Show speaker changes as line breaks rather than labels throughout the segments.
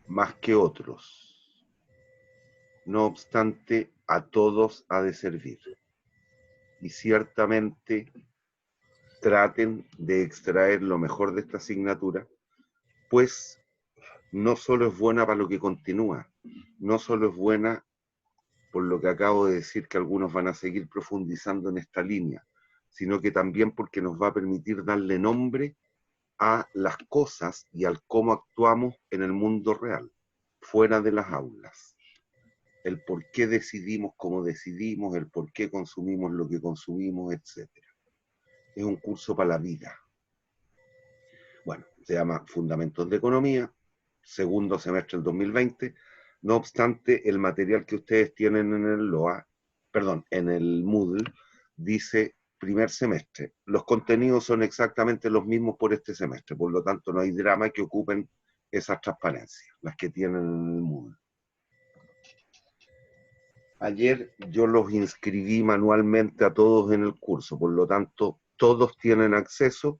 más que otros. No obstante, a todos ha de servir. Y ciertamente traten de extraer lo mejor de esta asignatura, pues no solo es buena para lo que continúa, no solo es buena por lo que acabo de decir que algunos van a seguir profundizando en esta línea, sino que también porque nos va a permitir darle nombre a las cosas y al cómo actuamos en el mundo real, fuera de las aulas. El por qué decidimos como decidimos, el por qué consumimos lo que consumimos, etcétera. Es un curso para la vida. Bueno, se llama Fundamentos de Economía, segundo semestre del 2020. No obstante, el material que ustedes tienen en el LOA, perdón, en el Moodle, dice primer semestre. Los contenidos son exactamente los mismos por este semestre, por lo tanto no hay drama que ocupen esas transparencias, las que tienen en el Moodle. Ayer yo los inscribí manualmente a todos en el curso, por lo tanto todos tienen acceso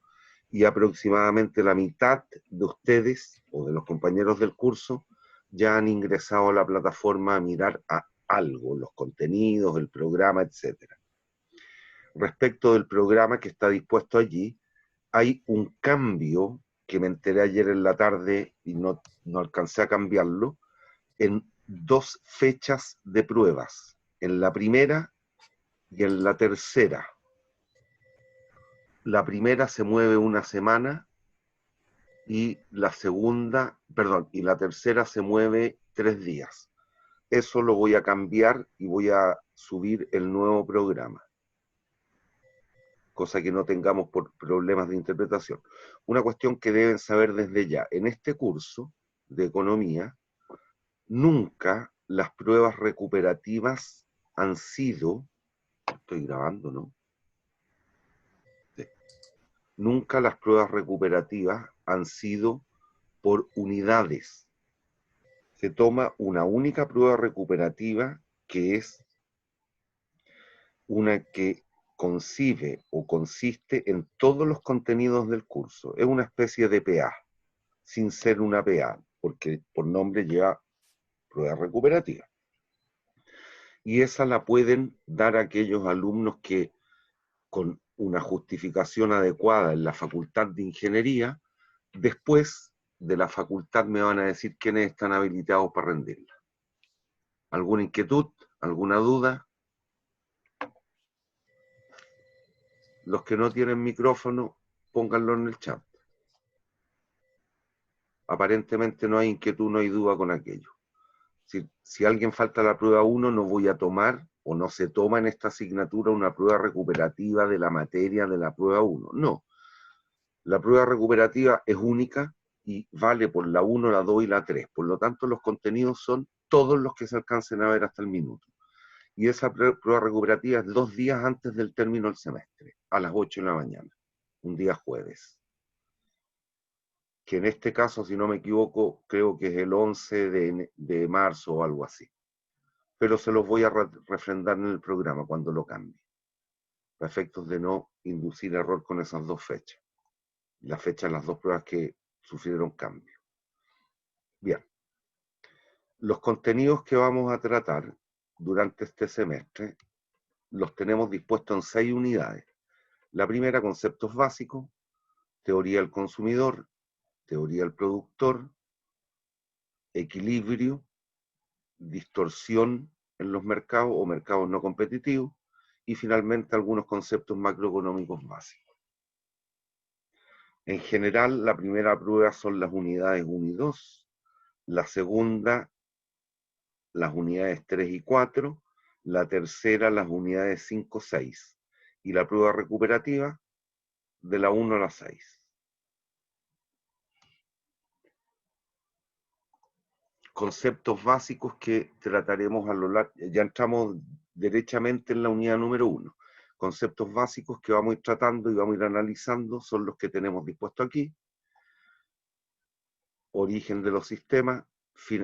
y aproximadamente la mitad de ustedes o de los compañeros del curso ya han ingresado a la plataforma a mirar a algo, los contenidos, el programa, etcétera. Respecto del programa que está dispuesto allí, hay un cambio que me enteré ayer en la tarde y no alcancé a cambiarlo, en dos fechas de pruebas, en la primera y en la tercera. La primera se mueve una semana y la segunda, perdón, y la tercera se mueve 3 días. Eso lo voy a cambiar y voy a subir el nuevo programa, cosa que no tengamos por problemas de interpretación. Una cuestión que deben saber desde ya, en este curso de economía, nunca las pruebas recuperativas han sido, estoy grabando, ¿no? Sí. Nunca las pruebas recuperativas han sido por unidades. Se toma una única prueba recuperativa que es una que concibe o consiste en todos los contenidos del curso. Es una especie de PA, sin ser una PA, porque por nombre lleva prueba recuperativa. Y esa la pueden dar aquellos alumnos que con una justificación adecuada en la Facultad de Ingeniería, después de la facultad me van a decir quiénes están habilitados para rendirla. ¿Alguna inquietud? ¿Alguna duda? Los que no tienen micrófono, pónganlo en el chat. Aparentemente no hay inquietud, no hay duda con aquello. Si alguien falta la prueba 1, no voy a tomar o no se toma en esta asignatura una prueba recuperativa de la materia de la prueba 1. No, la prueba recuperativa es única y vale por la 1, la 2 y la 3. Por lo tanto, los contenidos son todos los que se alcancen a ver hasta el minuto. Y esa prueba recuperativa es 2 días antes del término del semestre, a las 8 de la mañana, un día jueves. Que en este caso, si no me equivoco, creo que es el 11 de marzo o algo así. Pero se los voy a refrendar en el programa cuando lo cambie, para efectos de no inducir error con esas dos fechas. La fecha de las dos pruebas que sufrieron cambio. Bien, los contenidos que vamos a tratar durante este semestre los tenemos dispuestos en 6 unidades. La primera, conceptos básicos, teoría del consumidor, teoría del productor, equilibrio, distorsión en los mercados o mercados no competitivos, y finalmente algunos conceptos macroeconómicos básicos. En general, la primera prueba son las unidades 1 y 2, la segunda las unidades 3 y 4, la tercera las unidades 5, 6, y la prueba recuperativa de la 1 a la 6. Conceptos básicos que trataremos a lo largo, ya entramos derechamente en la unidad número 1. Conceptos básicos que vamos a ir tratando y vamos a ir analizando son los que tenemos dispuestos aquí. Origen de los sistemas,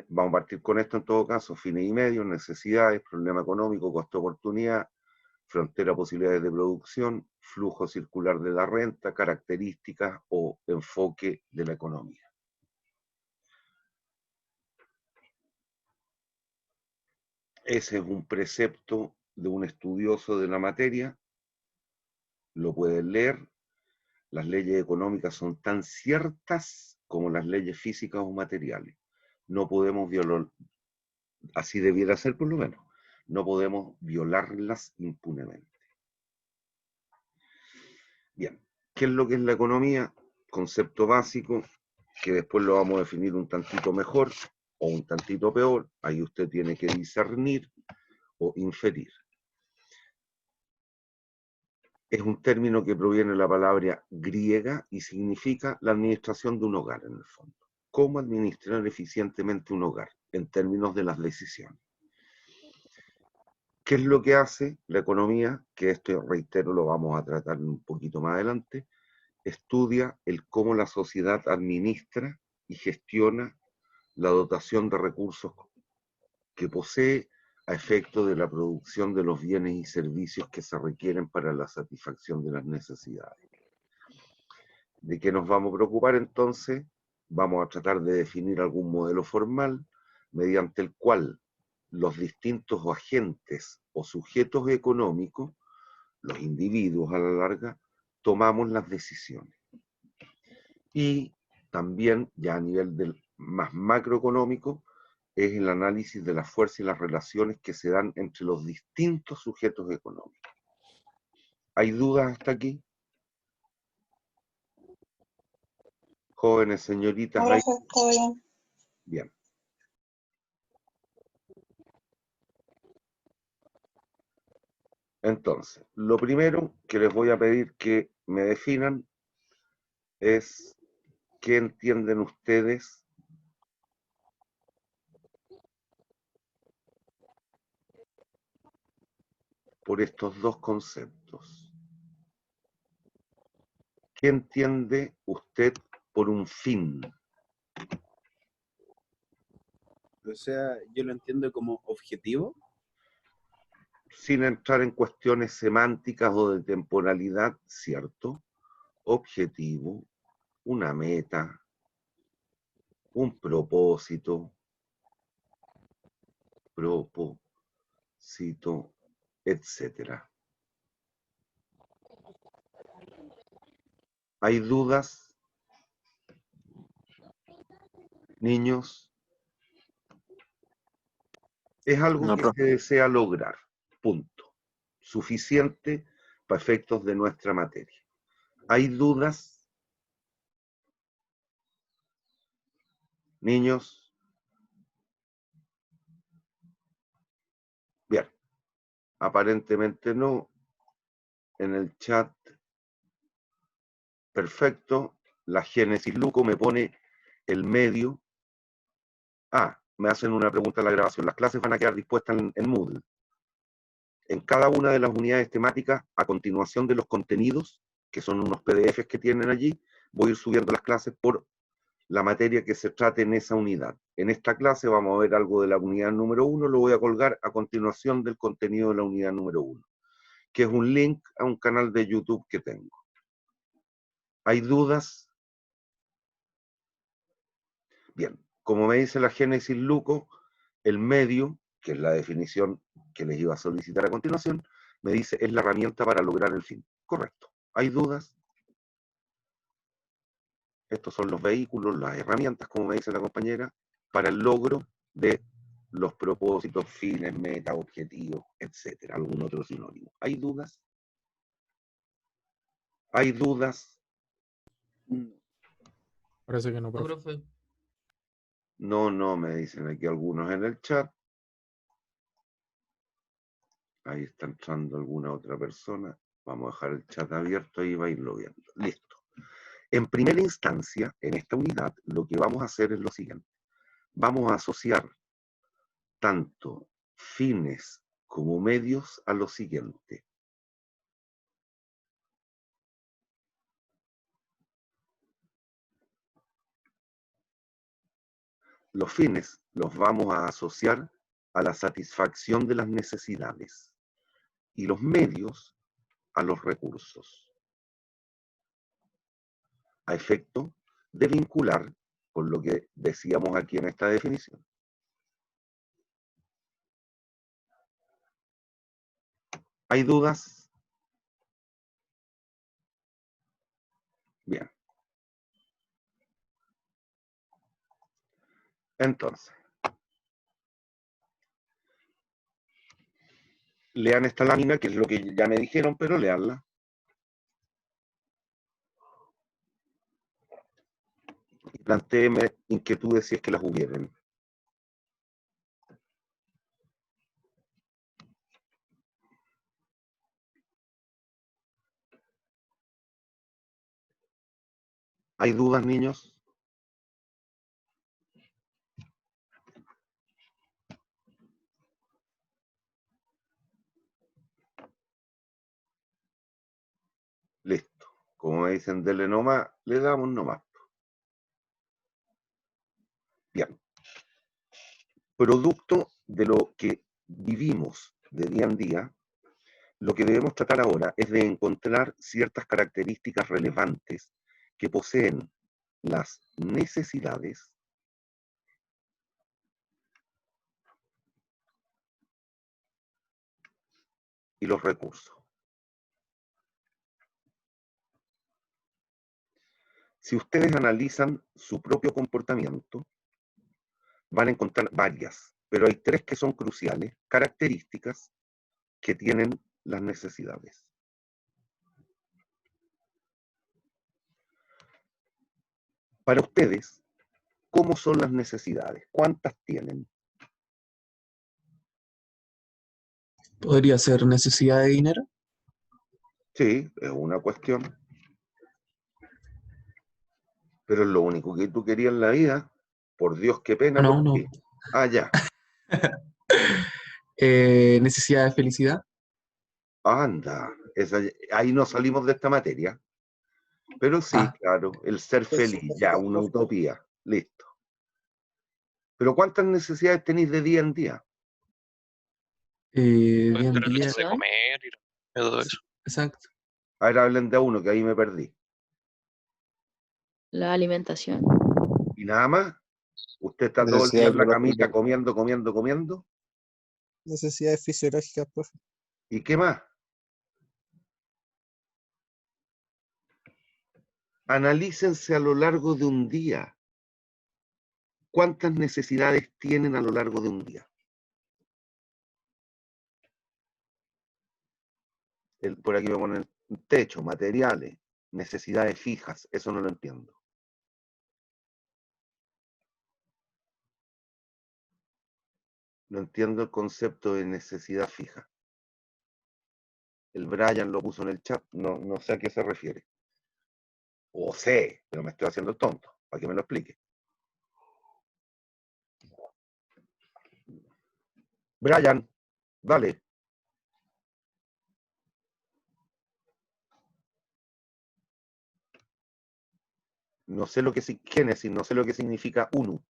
vamos a partir con esto en todo caso, fines y medios, necesidades, problema económico, costo-oportunidad, frontera, posibilidades de producción, flujo circular de la renta, características o enfoque de la economía. Ese es un precepto de un estudioso de la materia, lo pueden leer. Las leyes económicas son tan ciertas como las leyes físicas o materiales. No podemos violar, así debiera ser por lo menos, no podemos violarlas impunemente. Bien, ¿qué es lo que es la economía? Concepto básico, que después lo vamos a definir un tantito mejor o un tantito peor, ahí usted tiene que discernir o inferir. Es un término que proviene de la palabra griega y significa la administración de un hogar en el fondo. ¿Cómo administrar eficientemente un hogar en términos de las decisiones? ¿Qué es lo que hace la economía? Que esto, reitero, lo vamos a tratar un poquito más adelante. Estudia el cómo la sociedad administra y gestiona la dotación de recursos que posee a efecto de la producción de los bienes y servicios que se requieren para la satisfacción de las necesidades. ¿De qué nos vamos a preocupar entonces? Vamos a tratar de definir algún modelo formal mediante el cual los distintos agentes o sujetos económicos, los individuos a la larga, tomamos las decisiones. Y también, ya a nivel del más macroeconómico, es el análisis de la fuerza y las relaciones que se dan entre los distintos sujetos económicos. ¿Hay dudas hasta aquí? Jóvenes, señoritas, ¿hay?
Está bien.
Bien. Entonces, lo primero que les voy a pedir que me definan es qué entienden ustedes por estos dos conceptos. ¿Qué entiende usted por un fin?
O sea, yo lo entiendo como objetivo.
Sin entrar en cuestiones semánticas o de temporalidad, ¿cierto? Objetivo, una meta, un propósito, etcétera. ¿Hay dudas? Niños, es algo
No,
que
profe.
se desea lograr, punto. Suficiente para efectos de nuestra materia. ¿Hay dudas? Niños. Bien, aparentemente no. En el chat, perfecto. La Génesis Luco me pone el medio. Me hacen una pregunta en la grabación. Las clases van a quedar dispuestas en Moodle. En cada una de las unidades temáticas, a continuación de los contenidos, que son unos PDFs que tienen allí, voy a ir subiendo las clases por la materia que se trate en esa unidad. En esta clase vamos a ver algo de la unidad número 1, lo voy a colgar a continuación del contenido de la unidad número 1, que es un link a un canal de YouTube que tengo. ¿Hay dudas? Bien, como me dice la Génesis Luco, el medio, que es la definición que les iba a solicitar a continuación, me dice es la herramienta para lograr el fin. Correcto. ¿Hay dudas? Estos son los vehículos, las herramientas, como me dice la compañera, para el logro de los propósitos, fines, metas, objetivos, etcétera, algún otro sinónimo. ¿Hay dudas? ¿Hay dudas?
Parece que no,
No,
profe.
profe.
No, me dicen aquí algunos en el chat. Ahí está entrando alguna otra persona. Vamos a dejar el chat abierto y va a irlo viendo. Listo. En primera instancia, en esta unidad, lo que vamos a hacer es lo siguiente. Vamos a asociar tanto fines como medios a lo siguiente. Los fines los vamos a asociar a la satisfacción de las necesidades y los medios a los recursos, a efecto de vincular con lo que decíamos aquí en esta definición. ¿Hay dudas? Bien. Entonces, lean esta lámina, que es lo que ya me dijeron, pero leanla. Y plantéenme inquietudes si es que las hubieran. ¿Hay dudas, niños? Listo. Como me dicen, dele nomás, le damos nomás. Bien. Producto de lo que vivimos de día en día, lo que debemos tratar ahora es de encontrar ciertas características relevantes que poseen las necesidades y los recursos. Si ustedes analizan su propio comportamiento, van a encontrar varias, pero hay tres que son cruciales, características que tienen las necesidades. Para ustedes, ¿cómo son las necesidades? ¿Cuántas tienen?
¿Podría ser necesidad de dinero?
Sí, es una cuestión, pero es lo único que tú querías en la vida. Por Dios, qué pena
No,
por
no.
ti. Ah, ya.
Necesidad de felicidad.
Anda. Ahí no salimos de esta materia. Pero sí,
Ah,
claro, el ser feliz, ya, una utopía. Listo. Pero ¿cuántas necesidades tenéis de día en día?
día en
Tener
día.
ganas de comer y todo eso.
Exacto.
A ver, hablen de uno, que ahí me perdí.
La alimentación.
¿Y nada más? ¿Usted está todo el día en la camita comiendo, comiendo, comiendo?
Necesidades fisiológicas, profe.
¿Y qué más? Analícense a lo largo de un día. ¿Cuántas necesidades tienen a lo largo de un día? Por aquí me ponen techo, materiales, necesidades fijas. Eso no lo entiendo. No entiendo el concepto de necesidad fija. El Brian lo puso en el chat. No sé a qué se refiere. O sé, pero me estoy haciendo el tonto. Para que me lo explique. Brian, dale. No sé lo que es Génesis, no sé lo que significa uno.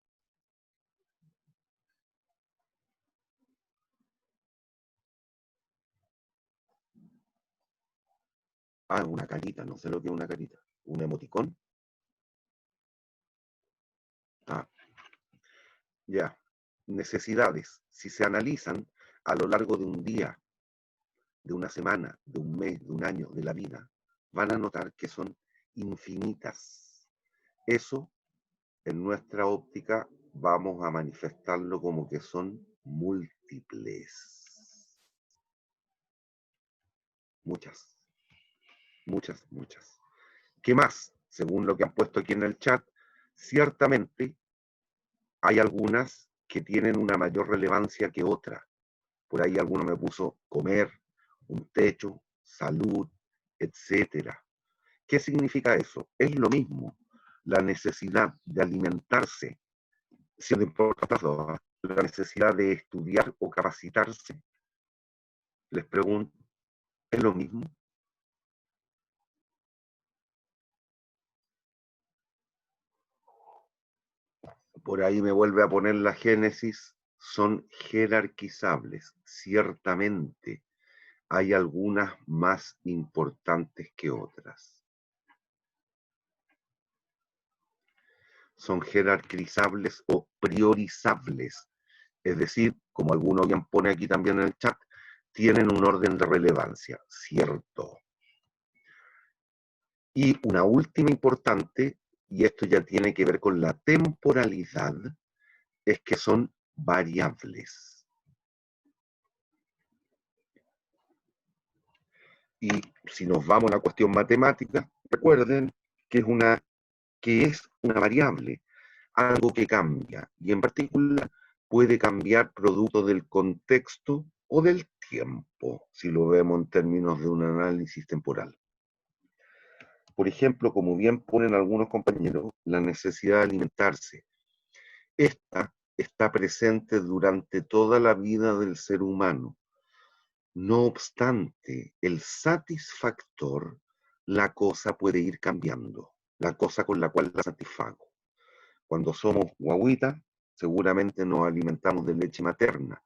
Ah, una carita, no sé lo que es una carita. ¿Un emoticón? Ah, ya. Necesidades, si se analizan a lo largo de un día, de una semana, de un mes, de un año, de la vida, van a notar que son infinitas. Eso, en nuestra óptica, vamos a manifestarlo como que son múltiples. Muchas, muchas, muchas. ¿Qué más? Según lo que han puesto aquí en el chat, ciertamente hay algunas que tienen una mayor relevancia que otras. Por ahí alguno me puso comer, un techo, salud, etcétera. ¿Qué significa eso? Es lo mismo. La necesidad de alimentarse, siendo importante la necesidad de estudiar o capacitarse. Les pregunto, ¿es lo mismo? Por ahí me vuelve a poner la Génesis, son jerarquizables. Ciertamente hay algunas más importantes que otras. Son jerarquizables o priorizables. Es decir, como alguno bien pone aquí también en el chat, tienen un orden de relevancia, cierto. Y una última importante, y esto ya tiene que ver con la temporalidad, es que son variables. Y si nos vamos a la cuestión matemática, recuerden que es una variable, algo que cambia, y en particular puede cambiar producto del contexto o del tiempo, si lo vemos en términos de un análisis temporal. Por ejemplo, como bien ponen algunos compañeros, la necesidad de alimentarse. Esta está presente durante toda la vida del ser humano. No obstante, el satisfactor, la cosa puede ir cambiando, la cosa con la cual la satisfago. Cuando somos guaguitas, seguramente nos alimentamos de leche materna.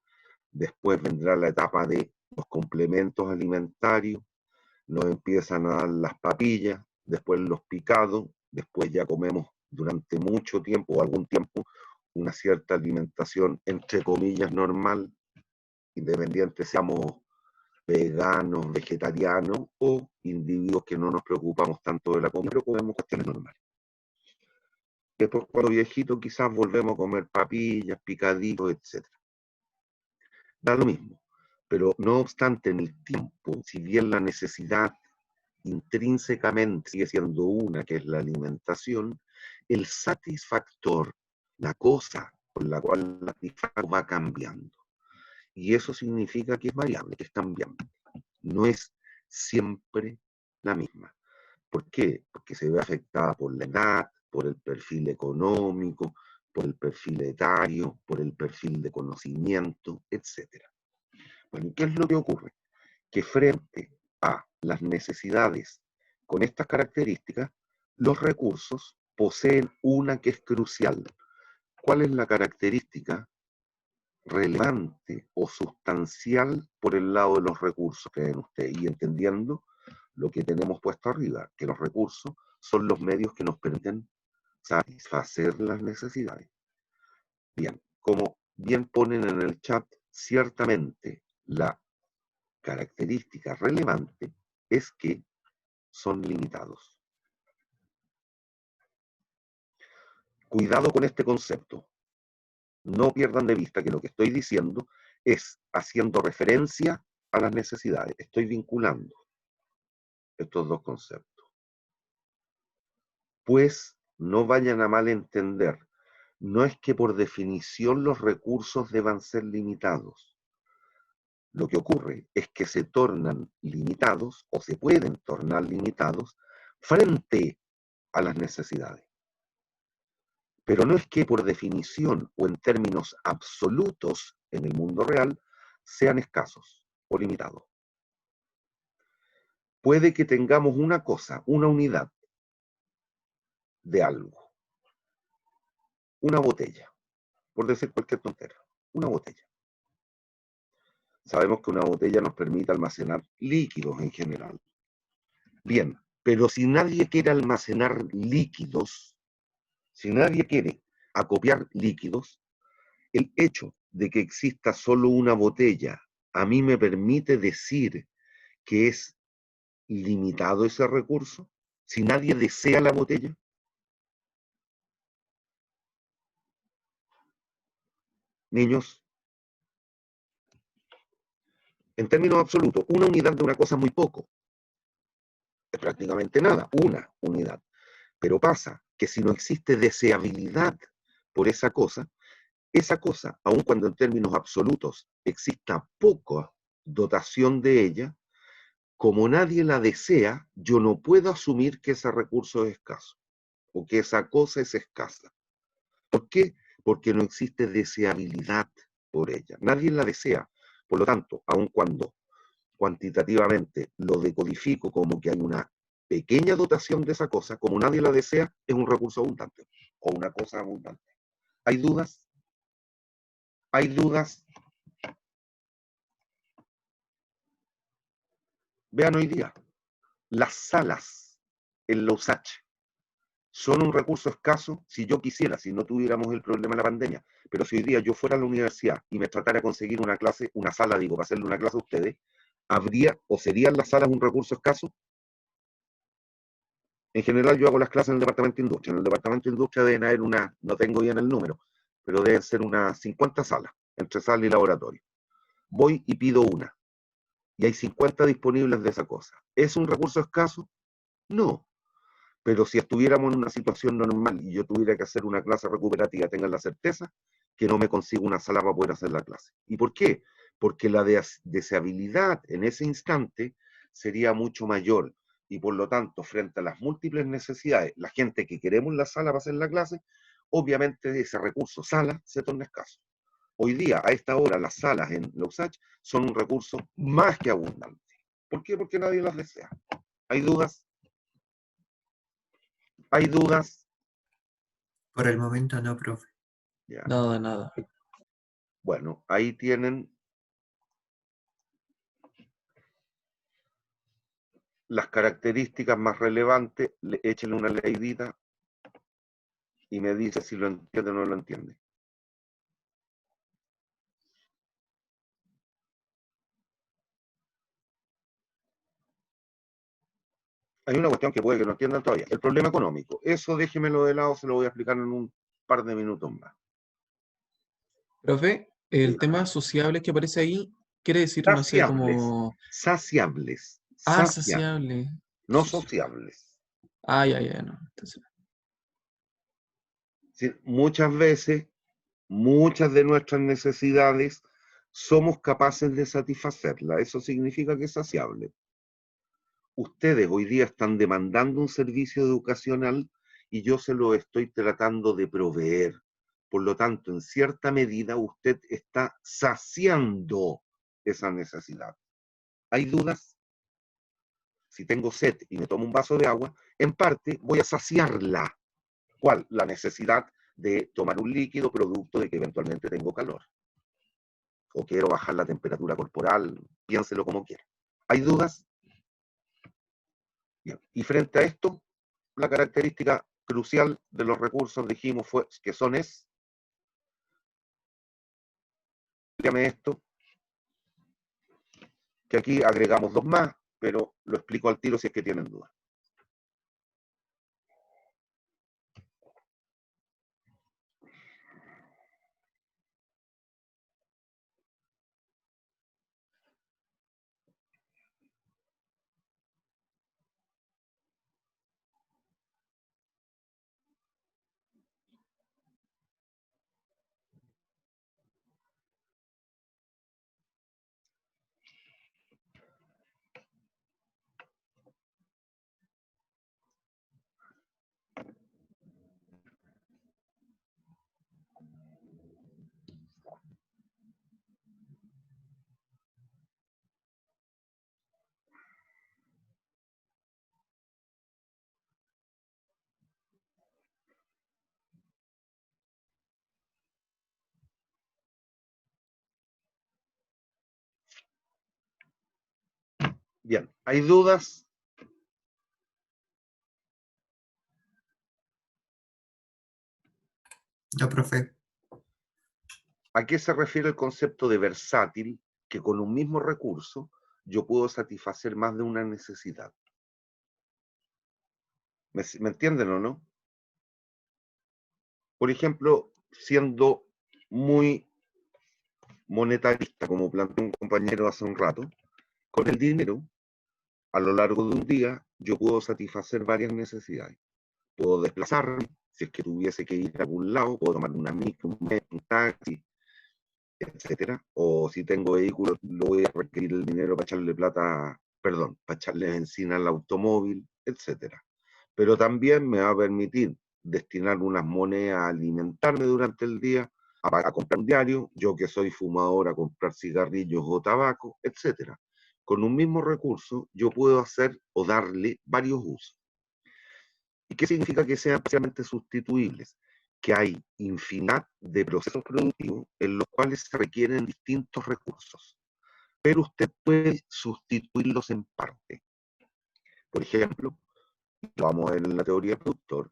Después vendrá la etapa de los complementos alimentarios, nos empiezan a dar las papillas, después los picados, después ya comemos durante mucho tiempo o algún tiempo una cierta alimentación entre comillas normal, independiente seamos veganos, vegetarianos o individuos que no nos preocupamos tanto de la comida, pero comemos cuestiones normales. Después, cuando viejito, quizás volvemos a comer papillas, picaditos, etc. Da lo mismo, pero no obstante, en el tiempo, si bien la necesidad intrínsecamente sigue siendo una, que es la alimentación, el satisfactor, la cosa con la cual la satisfago va cambiando. Y eso significa que es variable, que es cambiante. No es siempre la misma. ¿Por qué? Porque se ve afectada por la edad, por el perfil económico, por el perfil etario, por el perfil de conocimiento, etc. Bueno, ¿qué es lo que ocurre? Que frente a las necesidades con estas características, los recursos poseen una que es crucial. ¿Cuál es la característica relevante o sustancial por el lado de los recursos, creen ustedes? Y entendiendo lo que tenemos puesto arriba, que los recursos son los medios que nos permiten satisfacer las necesidades. Bien, como bien ponen en el chat, ciertamente la característica relevante es que son limitados. Cuidado con este concepto. No pierdan de vista que lo que estoy diciendo es haciendo referencia a las necesidades. Estoy vinculando estos dos conceptos. Pues no vayan a malentender. No es que por definición los recursos deban ser limitados. Lo que ocurre es que se tornan limitados o se pueden tornar limitados frente a las necesidades. Pero no es que por definición o en términos absolutos en el mundo real sean escasos o limitados. Puede que tengamos una cosa, una unidad de algo, una botella, por decir cualquier tontera, una botella. Sabemos que una botella nos permite almacenar líquidos en general. Bien, pero si nadie quiere almacenar líquidos, si nadie quiere acopiar líquidos, el hecho de que exista solo una botella a mí me permite decir que es limitado ese recurso, si nadie desea la botella. Niños, en términos absolutos, una unidad de una cosa es muy poco. Es prácticamente nada, una unidad. Pero pasa que si no existe deseabilidad por esa cosa, aun cuando en términos absolutos exista poca dotación de ella, como nadie la desea, yo no puedo asumir que ese recurso es escaso o que esa cosa es escasa. ¿Por qué? Porque no existe deseabilidad por ella. Nadie la desea. Por lo tanto, aun cuando cuantitativamente lo decodifico como que hay una pequeña dotación de esa cosa, como nadie la desea, es un recurso abundante o una cosa abundante. ¿Hay dudas? ¿Hay dudas? Vean hoy día, las salas en la USACH son un recurso escaso si yo quisiera, si no tuviéramos el problema de la pandemia. Pero si hoy día yo fuera a la universidad y me tratara de conseguir una clase, una sala, digo, para hacerle una clase a ustedes, ¿habría o serían las salas un recurso escaso? En general yo hago las clases en el departamento de industria. En el departamento de industria deben haber no tengo bien el número, pero deben ser unas 50 salas, entre sala y laboratorio. Voy y pido una, y hay 50 disponibles de esa cosa. ¿Es un recurso escaso? No. Pero si estuviéramos en una situación normal y yo tuviera que hacer una clase recuperativa, tengan la certeza que no me consigo una sala para poder hacer la clase. ¿Y por qué? Porque la deseabilidad en ese instante sería mucho mayor y por lo tanto, frente a las múltiples necesidades, la gente que queremos la sala para hacer la clase, obviamente ese recurso sala se torna escaso. Hoy día, a esta hora, las salas en la USACH son un recurso más que abundante. ¿Por qué? Porque nadie las desea. ¿Hay dudas? ¿Hay dudas?
Por el momento no, profe.
Ya.
Nada, nada.
Bueno, ahí tienen las características más relevantes. Échenle una leidita y me dice si lo entiende o no lo entiende. Hay una cuestión que puede que no entiendan todavía. El problema económico. Eso déjemelo de lado, se lo voy a explicar en un par de minutos más.
Profe, el
Sí.
tema sociable que aparece ahí quiere decir, no sé,
Saciables.
como...
Saciables.
Ah,
Saciables.
saciable.
No sociables.
Ah, ya, no. Entonces,
Sí, muchas veces, muchas de nuestras necesidades somos capaces de satisfacerlas. Eso significa que es saciable. Ustedes hoy día están demandando un servicio educacional y yo se lo estoy tratando de proveer. Por lo tanto, en cierta medida, usted está saciando esa necesidad. ¿Hay dudas? Si tengo sed y me tomo un vaso de agua, en parte voy a saciarla. ¿Cuál? La necesidad de tomar un líquido producto de que eventualmente tengo calor. O quiero bajar la temperatura corporal, piénselo como quiera. ¿Hay dudas? Bien. Y frente a esto, la característica crucial de los recursos, dijimos, fue que son dígame esto, que aquí agregamos dos más, pero lo explico al tiro si es que tienen dudas. Bien, ¿hay dudas?
No, profe.
¿A qué se refiere el concepto de versátil? Que con un mismo recurso yo puedo satisfacer más de una necesidad. ¿Me entienden o no? Por ejemplo, siendo muy monetarista, como planteó un compañero hace un rato, con el dinero, a lo largo de un día, yo puedo satisfacer varias necesidades. Puedo desplazarme, si es que tuviese que ir a algún lado, puedo tomar una micro, un metro, un taxi, etcétera. O si tengo vehículos, lo voy a requerir el dinero para echarle plata, perdón, para echarle benzina al automóvil, etcétera. Pero también me va a permitir destinar unas monedas a alimentarme durante el día, a comprar un diario, yo que soy fumador, a comprar cigarrillos o tabaco, etcétera. Con un mismo recurso, yo puedo hacer o darle varios usos. ¿Y qué significa que sean parcialmente sustituibles? Que hay infinidad de procesos productivos en los cuales se requieren distintos recursos, pero usted puede sustituirlos en parte. Por ejemplo, lo vamos a ver en la teoría del productor,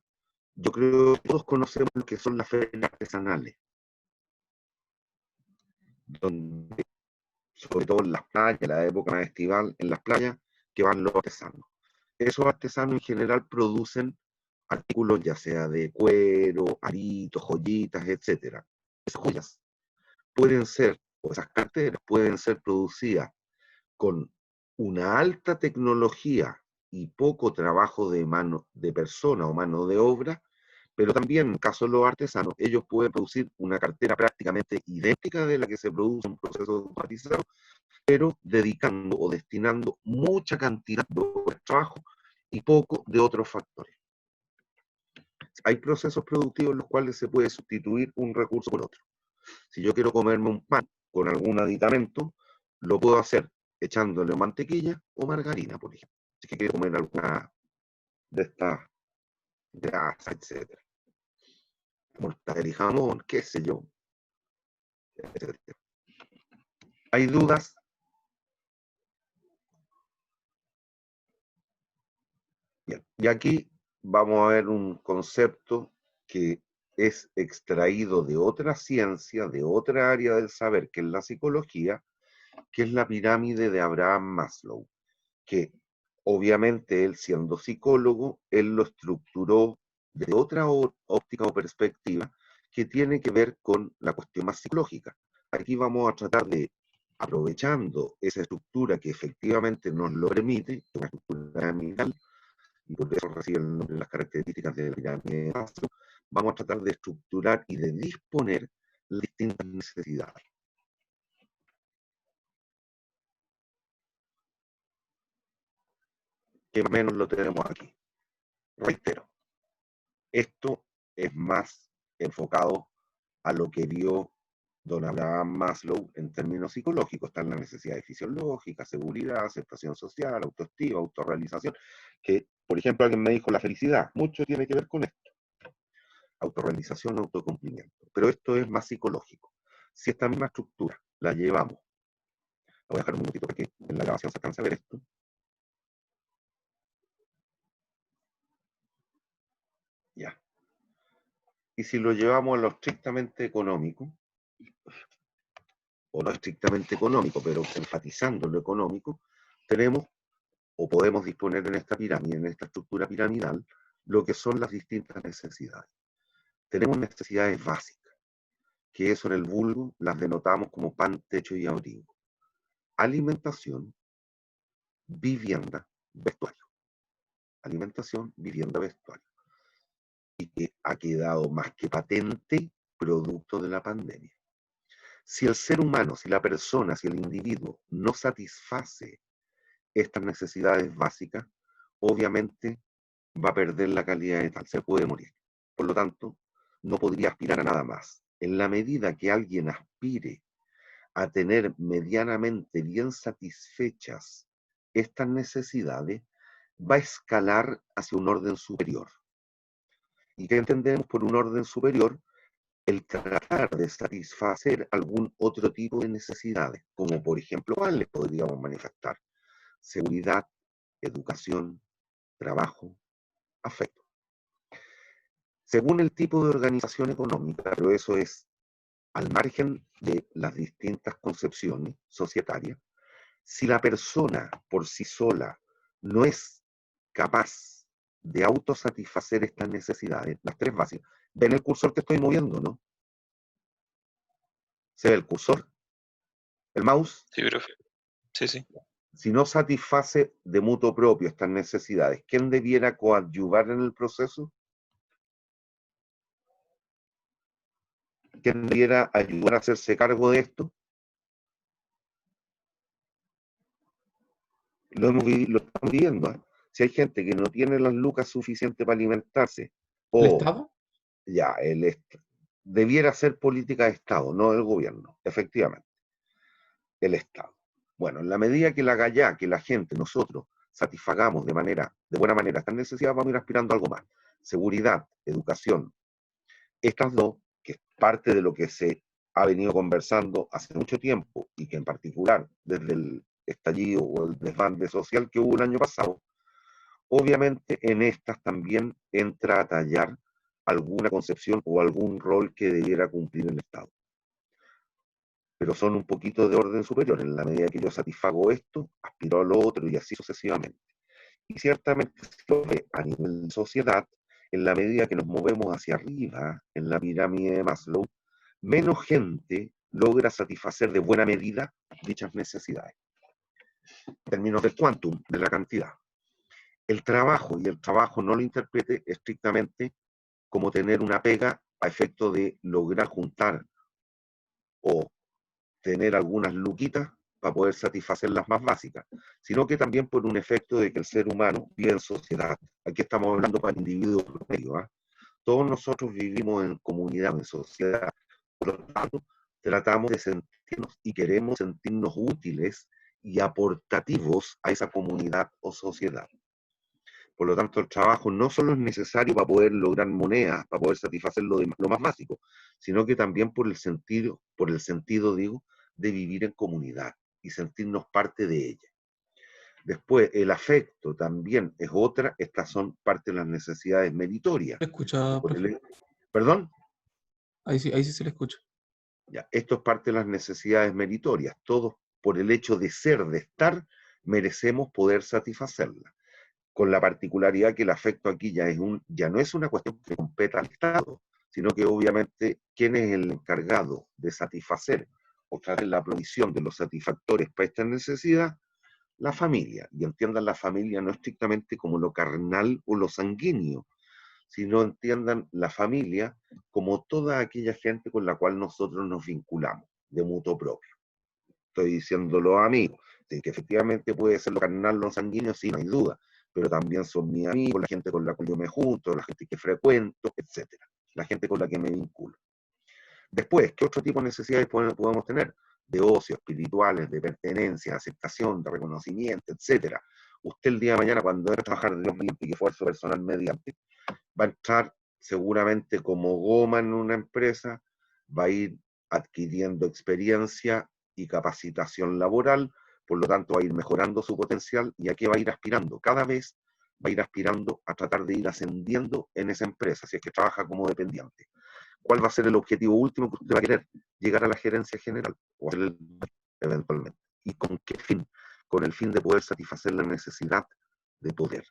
Yo creo que todos conocemos lo que son las ferias artesanales, donde, sobre todo en las playas, en la época más estival, en las playas, que van los artesanos. Esos artesanos en general producen artículos ya sea de cuero, aritos, joyitas, etcétera. Esas joyas pueden ser, o esas carteras pueden ser producidas con una alta tecnología y poco trabajo de mano de persona o mano de obra, pero también en caso de los artesanos, ellos pueden producir una cartera prácticamente idéntica de la que se produce en un proceso automatizado, pero dedicando o destinando mucha cantidad de trabajo y poco de otros factores. Hay procesos productivos en los cuales se puede sustituir un recurso por otro. Si yo quiero comerme un pan con algún aditamento, lo puedo hacer echándole mantequilla o margarina, por ejemplo. Si quiero comer alguna de estas grasas, etc. Mortadela y jamón, qué sé yo, etc. ¿Hay dudas? Bien. Y aquí vamos a ver un concepto que es extraído de otra ciencia, de otra área del saber, que es la psicología, que es la pirámide de Abraham Maslow, que obviamente él siendo psicólogo, él lo estructuró de otra óptica o perspectiva que tiene que ver con la cuestión más psicológica. Aquí vamos a tratar de, aprovechando esa estructura que efectivamente nos lo permite, una estructura piramidal, y por eso recibe el nombre de las características de la pirámide de Maslow, vamos a tratar de estructurar y de disponer las distintas necesidades. Que más o menos lo tenemos aquí. Reitero, esto es más enfocado a lo que vio don Abraham Maslow en términos psicológicos. Están las necesidades fisiológicas, seguridad, aceptación social, autoestima, autorrealización, que, por ejemplo, alguien me dijo la felicidad. Mucho tiene que ver con esto. Autorrealización, autocumplimiento. Pero esto es más psicológico. Si esta misma estructura la llevamos, voy a dejar un minutito para que en la grabación se alcance a ver esto. Ya. Y si lo llevamos a lo estrictamente económico, o no estrictamente económico, pero enfatizando lo económico, tenemos o podemos disponer en esta pirámide, en esta estructura piramidal, lo que son las distintas necesidades. Tenemos necesidades básicas, que eso en el vulgo las denotamos como pan, techo y abrigo. Alimentación, vivienda, vestuario. Alimentación, vivienda, vestuario. Y que ha quedado más que patente producto de la pandemia. Si el ser humano, si la persona, si el individuo no satisface estas necesidades básicas, obviamente va a perder la calidad de tal, se puede morir. Por lo tanto, no podría aspirar a nada más. En la medida que alguien aspire a tener medianamente bien satisfechas estas necesidades, va a escalar hacia un orden superior. ¿Y qué entendemos por un orden superior? El tratar de satisfacer algún otro tipo de necesidades, como por ejemplo, ¿cuáles podríamos manifestar? Seguridad, educación, trabajo, afecto. Según el tipo de organización económica, pero eso es al margen de las distintas concepciones societarias, si la persona por sí sola no es capaz de autosatisfacer estas necesidades, las tres básicas, ven el cursor que estoy moviendo, ¿no? ¿Se ve el cursor? ¿El mouse?
Sí, profe. Sí, sí.
Si no satisface de mutuo propio estas necesidades, ¿quién debiera coadyuvar en el proceso? ¿Quién debiera ayudar a hacerse cargo de esto? Lo estamos viviendo, ¿eh? Si hay gente que no tiene las lucas suficientes para alimentarse,
¿El
o
Estado?
ya, debiera ser política de Estado, no del gobierno, efectivamente, el Estado. Bueno, en la medida que la gallá, que la gente, nosotros, satisfagamos de buena manera estas necesidades, vamos a ir aspirando a algo más. Seguridad, educación, estas dos, que es parte de lo que se ha venido conversando hace mucho tiempo, y que en particular desde el estallido o el desbande social que hubo el año pasado, obviamente en estas también entra a tallar alguna concepción o algún rol que debiera cumplir el Estado. Pero son un poquito de orden superior. En la medida que yo satisfago esto, aspiro a lo otro y así sucesivamente. Y ciertamente, si lo ve a nivel de sociedad, en la medida que nos movemos hacia arriba, en la pirámide de Maslow, menos gente logra satisfacer de buena medida dichas necesidades. En términos del quantum, de la cantidad. El trabajo no lo interprete estrictamente como tener una pega a efecto de lograr juntar o tener algunas luquitas para poder satisfacer las más básicas, sino que también por un efecto de que el ser humano vive en sociedad. Aquí estamos hablando para el individuo promedio, ¿eh? Todos nosotros vivimos en comunidad, en sociedad, por lo tanto, tratamos de sentirnos y queremos sentirnos útiles y aportativos a esa comunidad o sociedad. Por lo tanto, el trabajo no solo es necesario para poder lograr monedas, para poder satisfacer lo más básico, sino que también por el sentido, digo, de vivir en comunidad y sentirnos parte de ella. Después, el afecto también es otra, estas son parte de las necesidades meritorias.
¿Se escucha, profe?
¿Perdón?
Ahí sí se le escucha.
Ya, esto es parte de las necesidades meritorias. Todos, por el hecho de ser, de estar, merecemos poder satisfacerlas. Con la particularidad que el afecto aquí ya no es una cuestión que competa al Estado, sino que obviamente quién es el encargado de satisfacer o traer la provisión de los satisfactores para esta necesidad, la familia. Y entiendan la familia no estrictamente como lo carnal o lo sanguíneo, sino entiendan la familia como toda aquella gente con la cual nosotros nos vinculamos, de mutuo propio. Estoy diciéndolo a amigos, de que efectivamente puede ser lo carnal, lo sanguíneo, sí, no hay duda, pero también son mis amigos, la gente con la cual yo me junto, la gente que frecuento, etc. La gente con la que me vinculo. Después, ¿qué otro tipo de necesidades podemos tener? De ocio, espirituales, de pertenencia, aceptación, de reconocimiento, etc. Usted el día de mañana, cuando debe trabajar de Dios mío y esfuerzo personal mediante, va a entrar seguramente como goma en una empresa, va a ir adquiriendo experiencia y capacitación laboral, por lo tanto va a ir mejorando su potencial y a qué va a ir aspirando. Cada vez va a ir aspirando a tratar de ir ascendiendo en esa empresa, si es que trabaja como dependiente. ¿Cuál va a ser el objetivo último que usted va a querer? Llegar a la gerencia general o eventualmente. ¿Y con qué fin? Con el fin de poder satisfacer la necesidad de poder.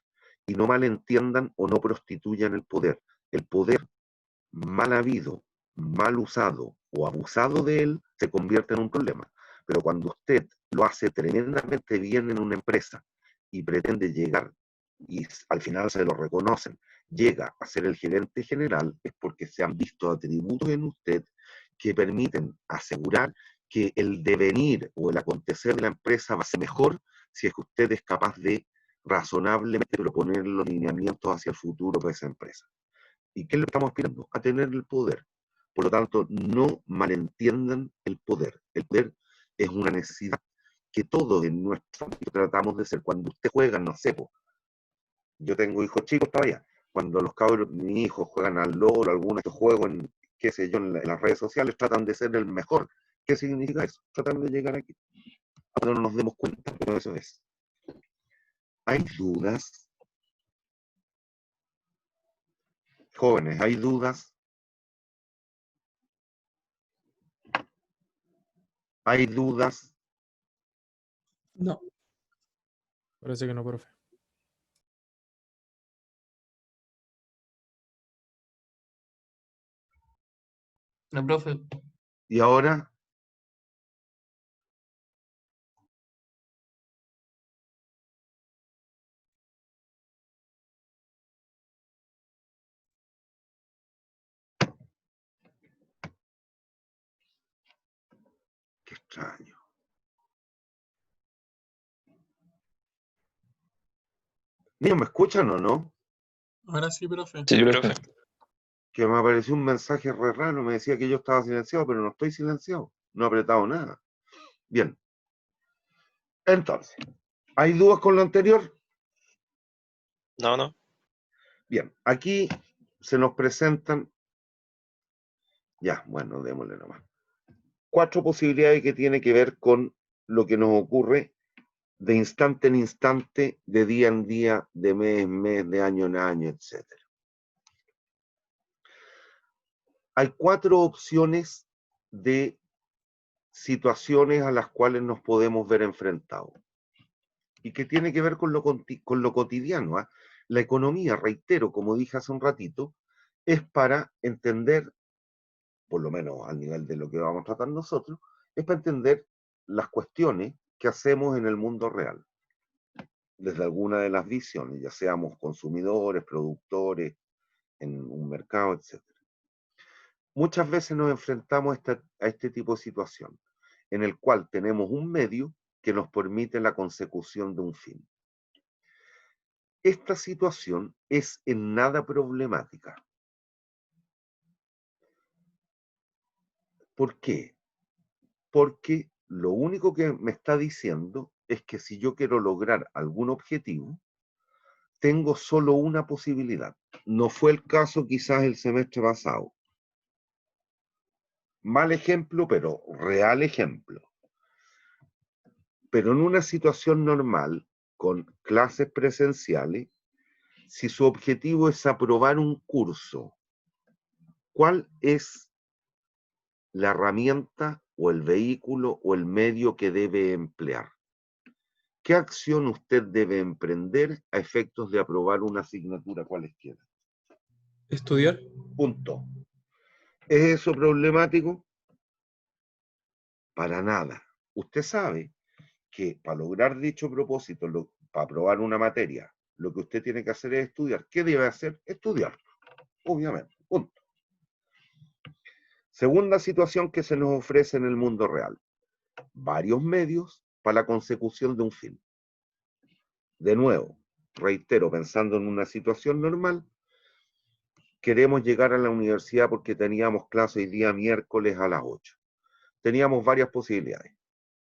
Y no malentiendan o no prostituyan el poder. El poder mal habido, mal usado o abusado de él se convierte en un problema. Pero cuando usted lo hace tremendamente bien en una empresa y pretende llegar, y al final se lo reconocen, llega a ser el gerente general, es porque se han visto atributos en usted que permiten asegurar que el devenir o el acontecer de la empresa va a ser mejor si es que usted es capaz de razonablemente proponer los lineamientos hacia el futuro de esa empresa. ¿Y qué le estamos aspirando? A tener el poder. Por lo tanto, no malentiendan el poder. El poder es una necesidad que todos en nuestro ámbito tratamos de ser. Cuando usted juega, no sé, yo tengo hijos chicos todavía. Cuando los cabros, mis hijos juegan al LOL, algunos de estos juegos, qué sé yo, en las redes sociales, tratan de ser el mejor. ¿Qué significa eso? Tratan de llegar aquí. Ahora no nos demos cuenta, pero eso es. ¿Hay dudas? Jóvenes, ¿hay dudas? ¿Hay dudas?
No.
Parece que no, profe.
No, profe.
¿Y ahora? Qué extraño. Niños, ¿me escuchan o no?
Ahora sí, profe.
Sí, profe.
Que me apareció un mensaje re raro, me decía que yo estaba silenciado, pero no estoy silenciado, no he apretado nada. Bien. Entonces, ¿hay dudas con lo anterior?
No.
Bien, aquí se nos presentan, ya, bueno, démosle nomás, 4 posibilidades que tienen que ver con lo que nos ocurre de instante en instante, de día en día, de mes en mes, de año en año, etc. Hay 4 opciones de situaciones a las cuales nos podemos ver enfrentados y que tiene que ver con lo cotidiano, ¿ah? La economía, reitero, como dije hace un ratito, es para entender, por lo menos al nivel de lo que vamos a tratar nosotros, es para entender las cuestiones que hacemos en el mundo real, desde alguna de las visiones, ya seamos consumidores, productores, en un mercado, etc. Muchas veces nos enfrentamos a este tipo de situación, en el cual tenemos un medio que nos permite la consecución de un fin. Esta situación es en nada problemática. ¿Por qué? Porque lo único que me está diciendo es que si yo quiero lograr algún objetivo, tengo solo una posibilidad. No fue el caso quizás el semestre pasado. Mal ejemplo, pero real ejemplo. Pero en una situación normal, con clases presenciales, si su objetivo es aprobar un curso, ¿cuál es la herramienta o el vehículo o el medio que debe emplear? ¿Qué acción usted debe emprender a efectos de aprobar una asignatura cualesquiera?
Estudiar.
Punto. ¿Es eso problemático? Para nada. Usted sabe que para lograr dicho propósito, para aprobar una materia, lo que usted tiene que hacer es estudiar. ¿Qué debe hacer? Estudiar, obviamente. Punto. Segunda situación que se nos ofrece en el mundo real. Varios medios para la consecución de un fin. De nuevo, reitero, pensando en una situación normal, queremos llegar a la universidad porque teníamos clase hoy día miércoles a las 8. Teníamos varias posibilidades,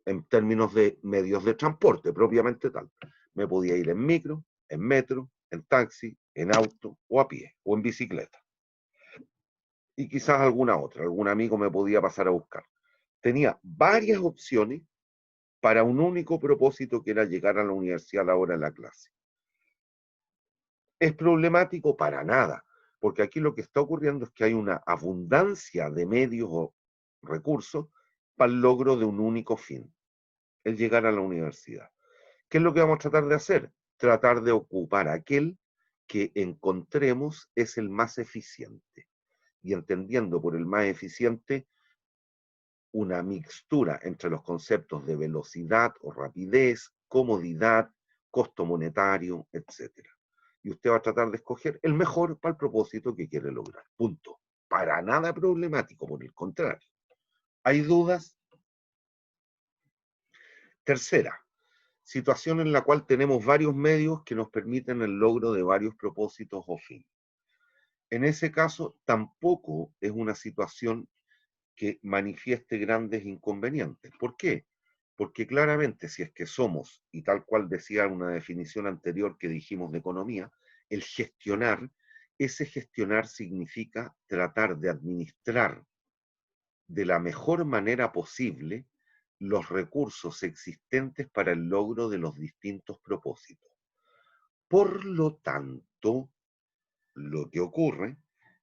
en términos de medios de transporte, propiamente tal. Me podía ir en micro, en metro, en taxi, en auto, o a pie, o en bicicleta. Y quizás alguna otra, algún amigo me podía pasar a buscar. Tenía varias opciones para un único propósito, que era llegar a la universidad a la hora de la clase. ¿Es problemático? Para nada, porque aquí lo que está ocurriendo es que hay una abundancia de medios o recursos para el logro de un único fin, el llegar a la universidad. ¿Qué es lo que vamos a tratar de hacer? Tratar de ocupar aquel que encontremos es el más eficiente. Y entendiendo por el más eficiente una mixtura entre los conceptos de velocidad o rapidez, comodidad, costo monetario, etc. Y usted va a tratar de escoger el mejor para el propósito que quiere lograr. Punto. Para nada problemático, por el contrario. ¿Hay dudas? Tercera, situación en la cual tenemos varios medios que nos permiten el logro de varios propósitos o fines. En ese caso, tampoco es una situación que manifieste grandes inconvenientes. ¿Por qué? Porque claramente si es que somos, y tal cual decía una definición anterior que dijimos de economía, el gestionar, ese gestionar significa tratar de administrar de la mejor manera posible los recursos existentes para el logro de los distintos propósitos. Por lo tanto, lo que ocurre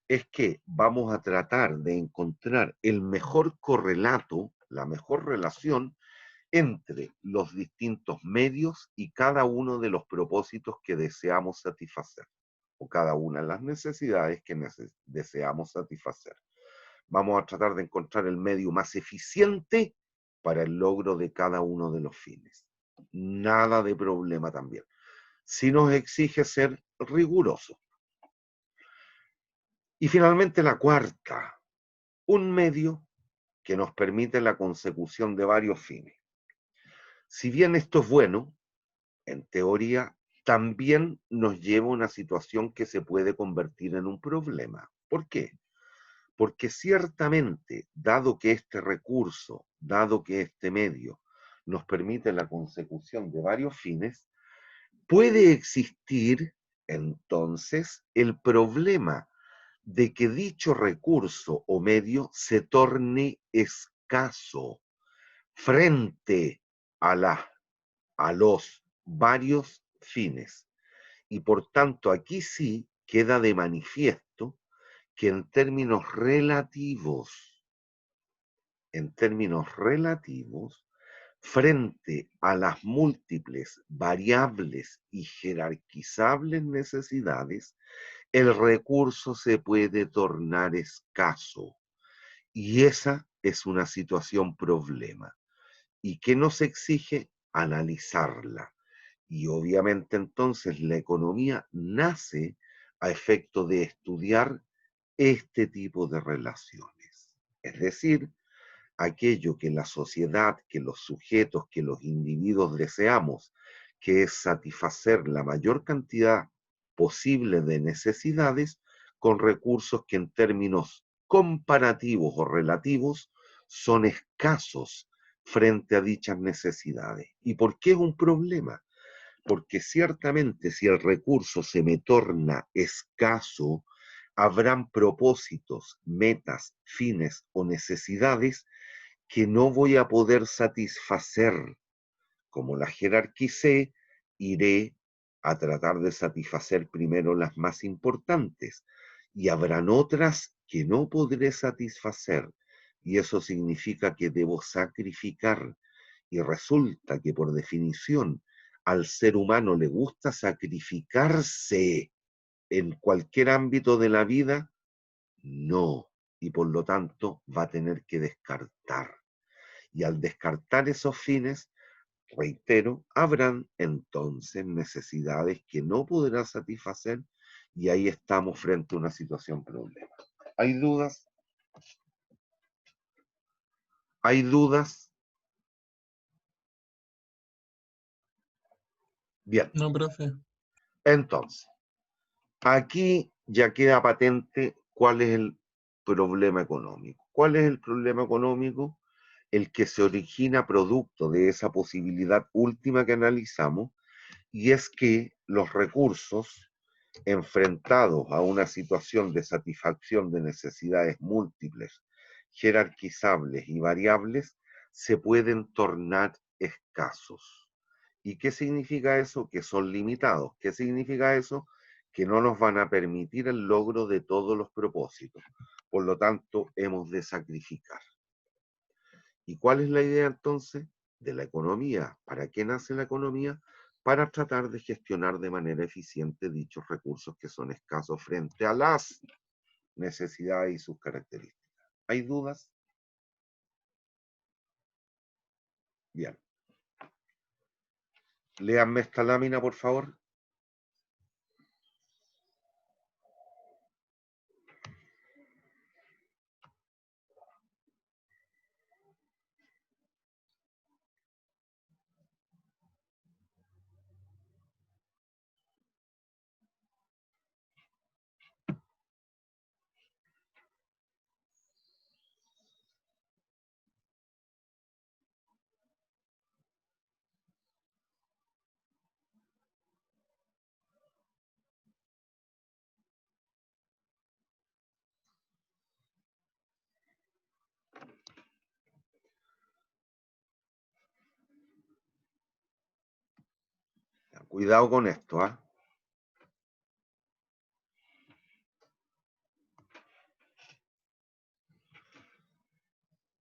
es que vamos a tratar de encontrar el mejor correlato, la mejor relación entre los distintos medios y cada uno de los propósitos que deseamos satisfacer, o cada una de las necesidades que deseamos satisfacer. Vamos a tratar de encontrar el medio más eficiente para el logro de cada uno de los fines. Nada de problema también. Si nos exige ser rigurosos. Y finalmente la cuarta, un medio que nos permite la consecución de varios fines. Si bien esto es bueno, en teoría, también nos lleva a una situación que se puede convertir en un problema. ¿Por qué? Porque ciertamente, dado que este recurso, dado que este medio nos permite la consecución de varios fines, puede existir entonces el problema de que dicho recurso o medio se torne escaso frente a los varios fines. Y por tanto, aquí sí queda de manifiesto que en términos relativos, frente a las múltiples, variables y jerarquizables necesidades, el recurso se puede tornar escaso. Y esa es una situación problema. ¿Y qué nos exige? Analizarla. Y obviamente entonces la economía nace a efecto de estudiar este tipo de relaciones. Es decir, aquello que la sociedad, que los sujetos, que los individuos deseamos, que es satisfacer la mayor cantidad posible de necesidades con recursos que en términos comparativos o relativos son escasos frente a dichas necesidades. ¿Y por qué es un problema? Porque ciertamente si el recurso se me torna escaso, habrán propósitos, metas, fines o necesidades que no voy a poder satisfacer. Como las jerarquicé, iré a tratar de satisfacer primero las más importantes y habrán otras que no podré satisfacer. Y eso significa que debo sacrificar. Y resulta que por definición al ser humano le gusta sacrificarse en cualquier ámbito de la vida, no. Y por lo tanto va a tener que descartar. Y al descartar esos fines, reitero, habrán entonces necesidades que no podrá satisfacer y ahí estamos frente a una situación problema. ¿Hay dudas? ¿Hay dudas? Bien,
No, profe.
entonces, aquí ya queda patente cuál es el problema económico. ¿Cuál es el problema económico? El que se origina producto de esa posibilidad última que analizamos, y es que los recursos enfrentados a una situación de satisfacción de necesidades múltiples, jerarquizables y variables, se pueden tornar escasos. ¿Y qué significa eso? Que son limitados. ¿Qué significa eso? Que no nos van a permitir el logro de todos los propósitos. Por lo tanto, hemos de sacrificar. ¿Y cuál es la idea entonces de la economía? ¿Para qué nace la economía? Para tratar de gestionar de manera eficiente dichos recursos que son escasos frente a las necesidades y sus características. ¿Hay dudas? Bien. Léanme esta lámina, por favor. Cuidado con esto, ¿ah?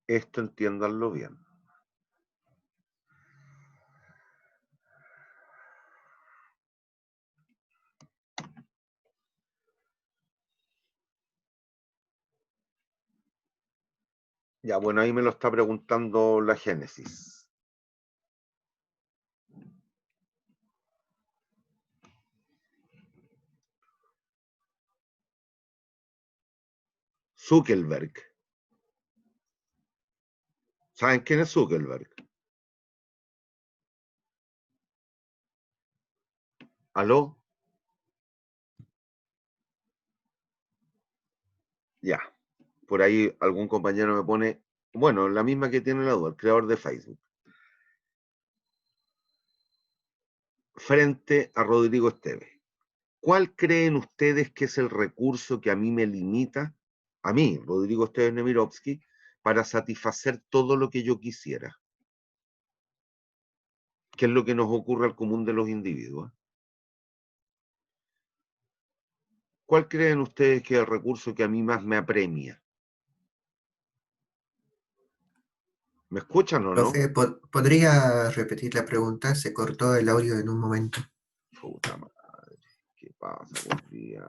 Esto entiéndanlo bien. Ya, bueno, ahí me lo está preguntando la Génesis. Zuckerberg. ¿Saben quién es Zuckerberg? ¿Aló? Ya. Por ahí algún compañero me pone, bueno, la misma que tiene la duda, el creador de Facebook. Frente a Rodrigo Esteves. ¿Cuál creen ustedes que es el recurso que a mí me limita, a mí, Rodrigo Esteves Nemirovsky, para satisfacer todo lo que yo quisiera? ¿Qué es lo que nos ocurre al común de los individuos? ¿Cuál creen ustedes que es el recurso que a mí más me apremia? ¿Me escuchan o no?
Profe, ¿podría repetir la pregunta? Se cortó el audio en un momento.
Puta madre, ¿qué pasa hoy día?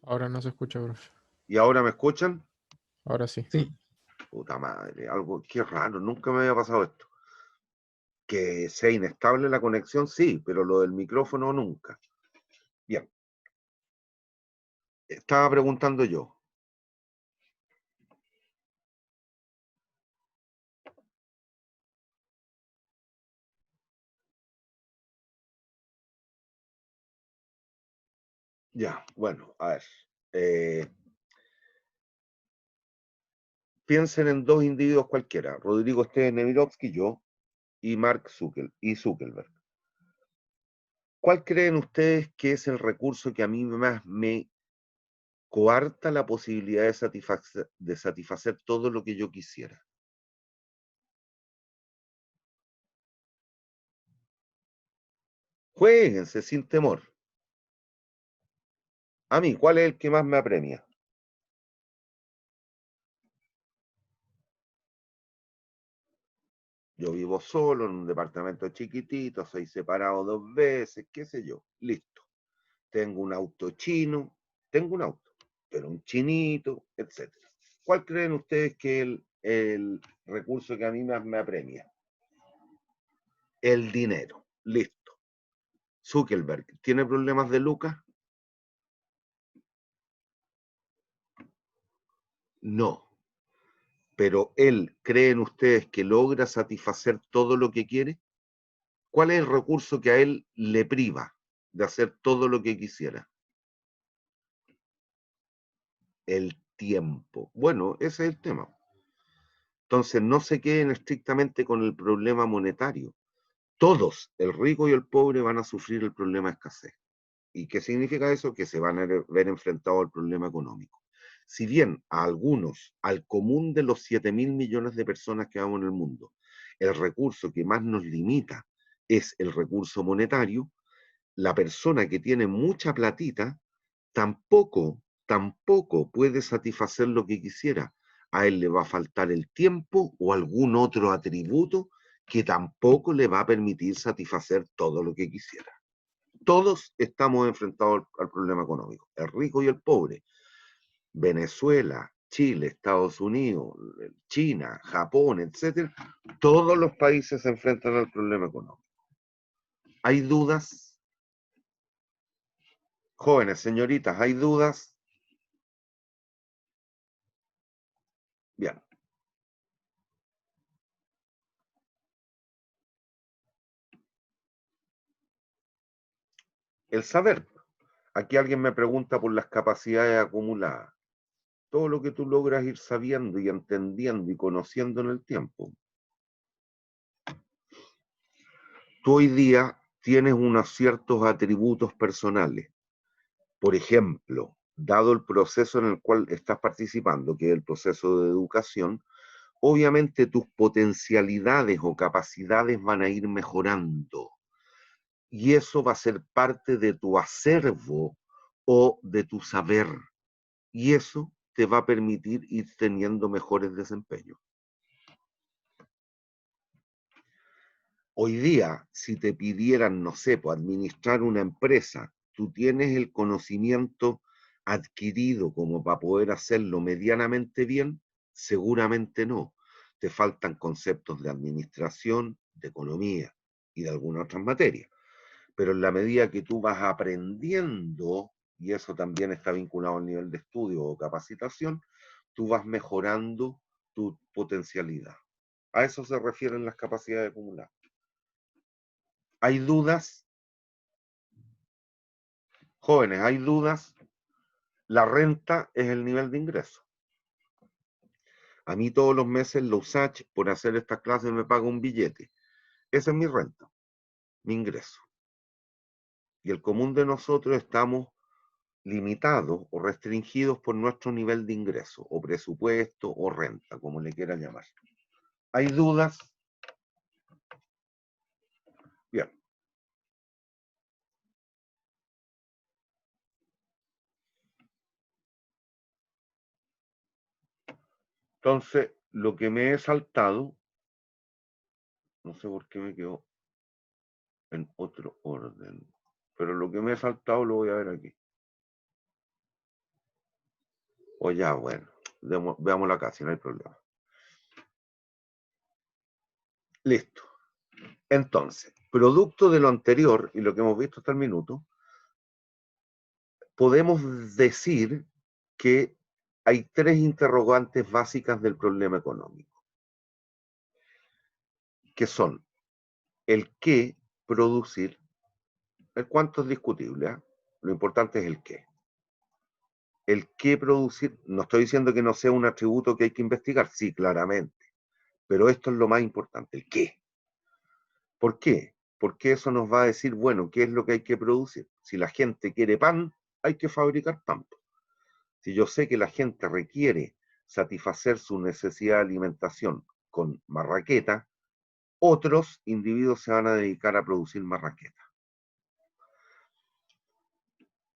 Ahora no se escucha, profe.
¿Y ahora me escuchan?
Ahora sí.
Sí.
Puta madre, algo, qué raro, nunca me había pasado esto. Que sea inestable la conexión, sí, pero lo del micrófono nunca. Bien. Estaba preguntando yo. Ya, bueno, a ver. Piensen en dos individuos cualquiera, Rodrigo Esteban Nemirovsky, yo, y Mark Zuckerberg. ¿Cuál creen ustedes que es el recurso que a mí más me coarta la posibilidad de satisfacer todo lo que yo quisiera? Juéguense sin temor. A mí, ¿cuál es el que más me apremia? Yo vivo solo en un departamento chiquitito, soy separado 2 veces, qué sé yo. Listo. Tengo un auto chino, tengo un auto, pero un chinito, etcétera. ¿Cuál creen ustedes que es el recurso que a mí más me apremia? El dinero. Listo. Zuckerberg, ¿tiene problemas de lucas? No. Pero él, ¿creen ustedes que logra satisfacer todo lo que quiere? ¿Cuál es el recurso que a él le priva de hacer todo lo que quisiera? El tiempo. Bueno, ese es el tema. Entonces, no se queden estrictamente con el problema monetario. Todos, el rico y el pobre, van a sufrir el problema de escasez. ¿Y qué significa eso? Que se van a ver enfrentados al problema económico. Si bien a algunos, al común de los 7.000 millones de personas que vamos en el mundo, el recurso que más nos limita es el recurso monetario, la persona que tiene mucha platita tampoco puede satisfacer lo que quisiera. A él le va a faltar el tiempo o algún otro atributo que tampoco le va a permitir satisfacer todo lo que quisiera. Todos estamos enfrentados al problema económico, el rico y el pobre. Venezuela, Chile, Estados Unidos, China, Japón, etcétera, todos los países se enfrentan al problema económico. ¿Hay dudas? Jóvenes, señoritas, ¿hay dudas? Bien. El saber. Aquí alguien me pregunta por las capacidades acumuladas. Todo lo que tú logras ir sabiendo y entendiendo y conociendo en el tiempo. Tú hoy día tienes unos ciertos atributos personales. Por ejemplo, dado el proceso en el cual estás participando, que es el proceso de educación, obviamente tus potencialidades o capacidades van a ir mejorando. Y eso va a ser parte de tu acervo o de tu saber. Y eso te va a permitir ir teniendo mejores desempeños. Hoy día, si te pidieran, no sé, pues, administrar una empresa, tú tienes el conocimiento adquirido como para poder hacerlo medianamente bien, seguramente no. Te faltan conceptos de administración, de economía y de algunas otras materias. Pero en la medida que tú vas aprendiendo, y eso también está vinculado al nivel de estudio o capacitación, tú vas mejorando tu potencialidad. A eso se refieren las capacidades acumuladas. ¿Hay dudas? Jóvenes, ¿hay dudas? La renta es el nivel de ingreso. A mí todos los meses la USACH, por hacer estas clases, me paga un billete. Esa es mi renta, mi ingreso. Y el común de nosotros estamos limitados o restringidos por nuestro nivel de ingreso, o presupuesto, o renta, como le quieran llamar. ¿Hay dudas? Bien. Entonces, lo que me he saltado, no sé por qué me quedó en otro orden, pero lo que me he saltado lo voy a ver aquí. O ya, bueno, veámoslo acá, si no hay problema. Listo. Entonces, producto de lo anterior y lo que hemos visto hasta el minuto, podemos decir que hay tres interrogantes básicas del problema económico, que son el qué producir, el cuánto es discutible, ¿eh? Lo importante es el qué. El qué producir, no estoy diciendo que no sea un atributo que hay que investigar, sí, claramente, pero esto es lo más importante, el qué. ¿Por qué? Porque eso nos va a decir, bueno, ¿qué es lo que hay que producir? Si la gente quiere pan, hay que fabricar pan. Si yo sé que la gente requiere satisfacer su necesidad de alimentación con marraqueta, otros individuos se van a dedicar a producir marraqueta.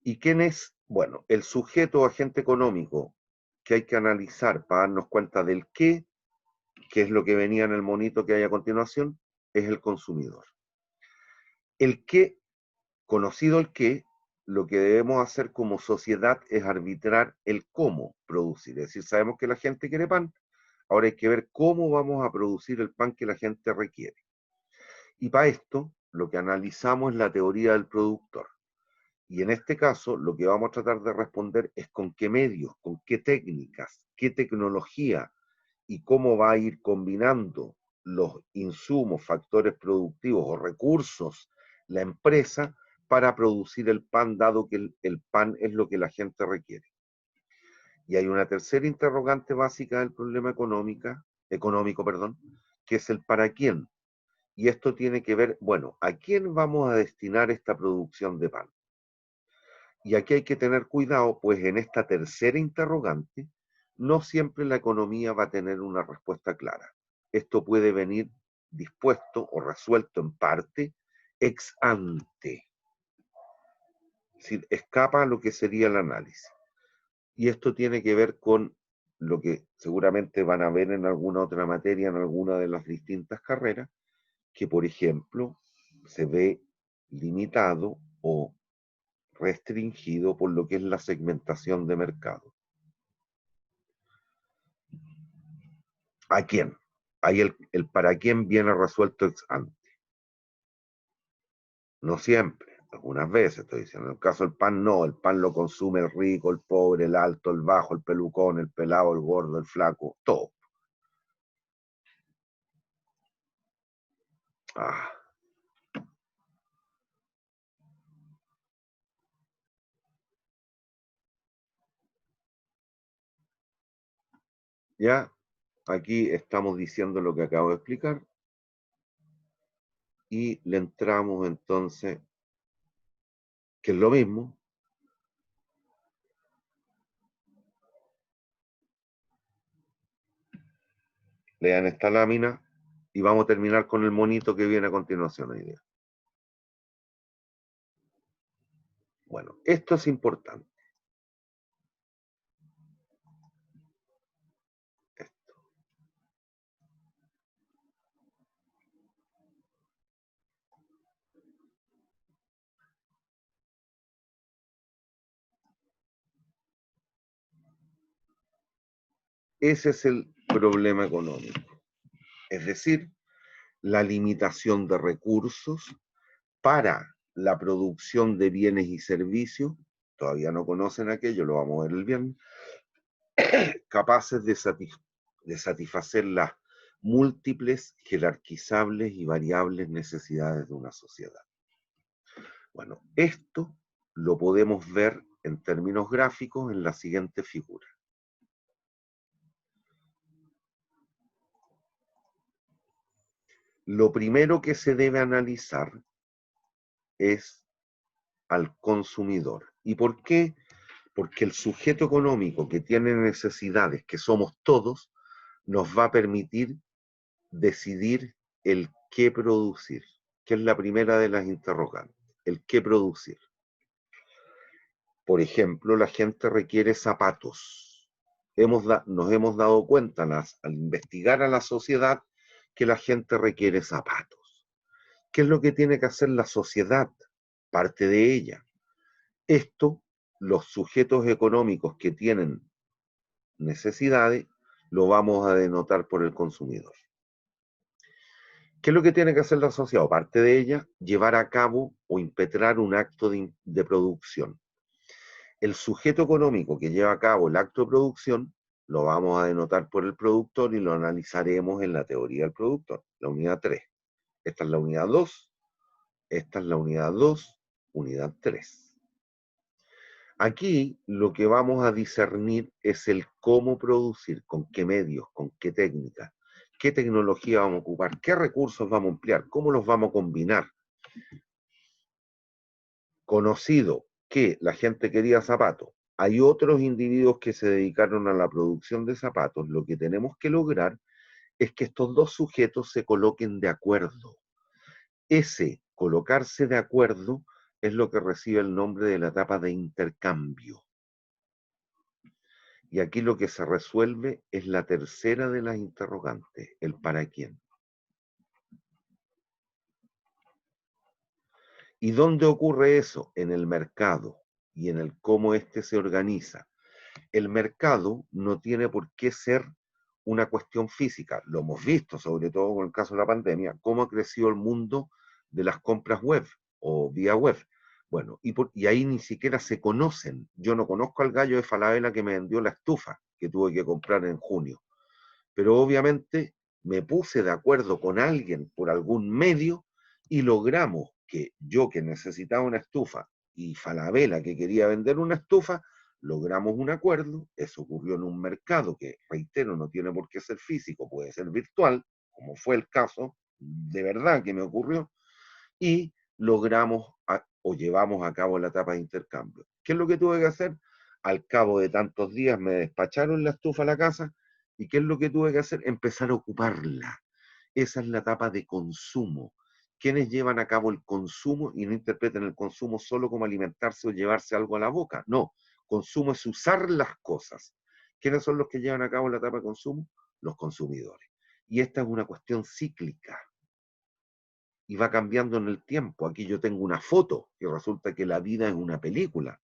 ¿Y quién es? Bueno, el sujeto o agente económico que hay que analizar para darnos cuenta del qué, que es lo que venía en el monito que hay a continuación, es el consumidor. El qué, conocido el qué, lo que debemos hacer como sociedad es arbitrar el cómo producir. Es decir, sabemos que la gente quiere pan, ahora hay que ver cómo vamos a producir el pan que la gente requiere. Y para esto, lo que analizamos es la teoría del productor. Y en este caso, lo que vamos a tratar de responder es con qué medios, con qué técnicas, qué tecnología y cómo va a ir combinando los insumos, factores productivos o recursos la empresa para producir el pan, dado que el pan es lo que la gente requiere. Y hay una tercera interrogante básica del problema económico, que es el para quién. Y esto tiene que ver, bueno, ¿a quién vamos a destinar esta producción de pan? Y aquí hay que tener cuidado, pues en esta tercera interrogante, no siempre la economía va a tener una respuesta clara. Esto puede venir dispuesto o resuelto en parte ex ante. Es decir, escapa a lo que sería el análisis. Y esto tiene que ver con lo que seguramente van a ver en alguna otra materia, en alguna de las distintas carreras, que por ejemplo se ve limitado o restringido por lo que es la segmentación de mercado. ¿A quién? Ahí el para quién viene resuelto ex ante. No siempre, algunas veces estoy diciendo. En el caso del pan, no. El pan lo consume el rico, el pobre, el alto, el bajo, el pelucón, el pelado, el gordo, el flaco, todo. Ah. Ya, aquí estamos diciendo lo que acabo de explicar. Y le entramos entonces, que es lo mismo. Lean esta lámina y vamos a terminar con el monito que viene a continuación hoy día. Bueno, esto es importante. Esto. Ese es el problema económico. Es decir, la limitación de recursos para la producción de bienes y servicios, todavía no conocen aquello, lo vamos a ver el viernes, capaces de satisfacer las múltiples, jerarquizables y variables necesidades de una sociedad. Bueno, esto lo podemos ver en términos gráficos en la siguiente figura. Lo primero que se debe analizar es al consumidor. ¿Y por qué Porque el sujeto económico que tiene necesidades, que somos todos, nos va a permitir decidir el qué producir, que es la primera de las interrogantes, el qué producir. Por ejemplo, la gente requiere zapatos. Nos hemos dado cuenta al investigar a la sociedad que la gente requiere zapatos. ¿Qué es lo que tiene que hacer la sociedad? Parte de ella. Esto, los sujetos económicos que tienen necesidades, lo vamos a denotar por el consumidor. ¿Qué es lo que tiene que hacer la sociedad? Parte de ella, llevar a cabo o impetrar un acto de producción. El sujeto económico que lleva a cabo el acto de producción lo vamos a denotar por el productor y lo analizaremos en la teoría del productor, la unidad 3. Esta es la unidad 2, esta es la unidad 2, unidad 3. Aquí lo que vamos a discernir es el cómo producir, con qué medios, con qué técnicas, qué tecnología vamos a ocupar, qué recursos vamos a emplear, cómo los vamos a combinar. Conocido que la gente quería zapatos, hay otros individuos que se dedicaron a la producción de zapatos, lo que tenemos que lograr es que estos dos sujetos se coloquen de acuerdo. Ese colocarse de acuerdo es lo que recibe el nombre de la etapa de intercambio. Y aquí lo que se resuelve es la tercera de las interrogantes, el para quién. ¿Y dónde ocurre eso? En el mercado y en el cómo éste se organiza. El mercado no tiene por qué ser una cuestión física. Lo hemos visto, sobre todo con el caso de la pandemia, cómo ha crecido el mundo de las compras web o vía web. Bueno, y ahí ni siquiera se conocen. Yo no conozco al gallo de Falabella que me vendió la estufa que tuve que comprar en junio. Pero obviamente me puse de acuerdo con alguien por algún medio y logramos que yo, que necesitaba una estufa, y Falabella, que quería vender una estufa, logramos un acuerdo. Eso ocurrió en un mercado que, reitero, no tiene por qué ser físico, puede ser virtual, como fue el caso de verdad que me ocurrió, y logramos o llevamos a cabo la etapa de intercambio. ¿Qué es lo que tuve que hacer? Al cabo de tantos días me despacharon la estufa a la casa, ¿y qué es lo que tuve que hacer? Empezar a ocuparla. Esa es la etapa de consumo. ¿Quiénes llevan a cabo el consumo y no interpreten el consumo solo como alimentarse o llevarse algo a la boca? No, consumo es usar las cosas. ¿Quiénes son los que llevan a cabo la etapa de consumo? Los consumidores. Y esta es una cuestión cíclica y va cambiando en el tiempo. Aquí yo tengo una foto y resulta que la vida es una película.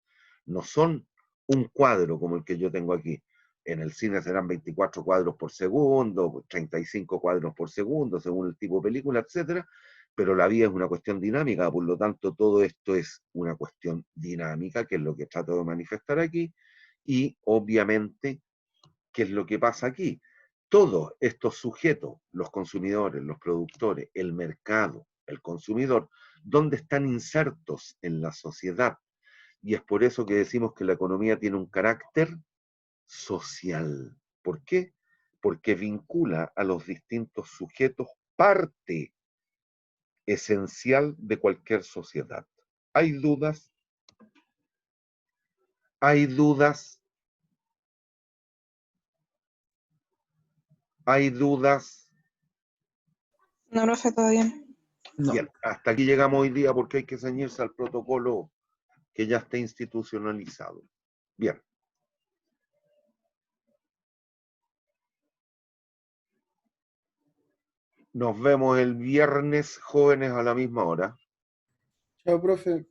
No son un cuadro como el que yo tengo aquí. En el cine serán 24 cuadros por segundo, 35 cuadros por segundo, según el tipo de película, etcétera. Pero la vida es una cuestión dinámica, por lo tanto todo esto es una cuestión dinámica, que es lo que trato de manifestar aquí, y obviamente, ¿qué es lo que pasa aquí? Todos estos sujetos, los consumidores, los productores, el mercado, el consumidor, ¿dónde están insertos en la sociedad? Y es por eso que decimos que la economía tiene un carácter social. ¿Por qué? Porque vincula a los distintos sujetos parte esencial de cualquier sociedad. ¿Hay dudas? ¿Hay dudas? ¿Hay dudas?
No, profe, todo bien.
No.
Bien, hasta aquí llegamos hoy día porque hay que ceñirse al protocolo que ya está institucionalizado. Bien. Nos vemos el viernes, jóvenes, a la misma hora.
Chao, profe.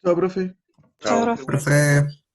Chao, profe.
Chao,
Chao.
profe.
Profe.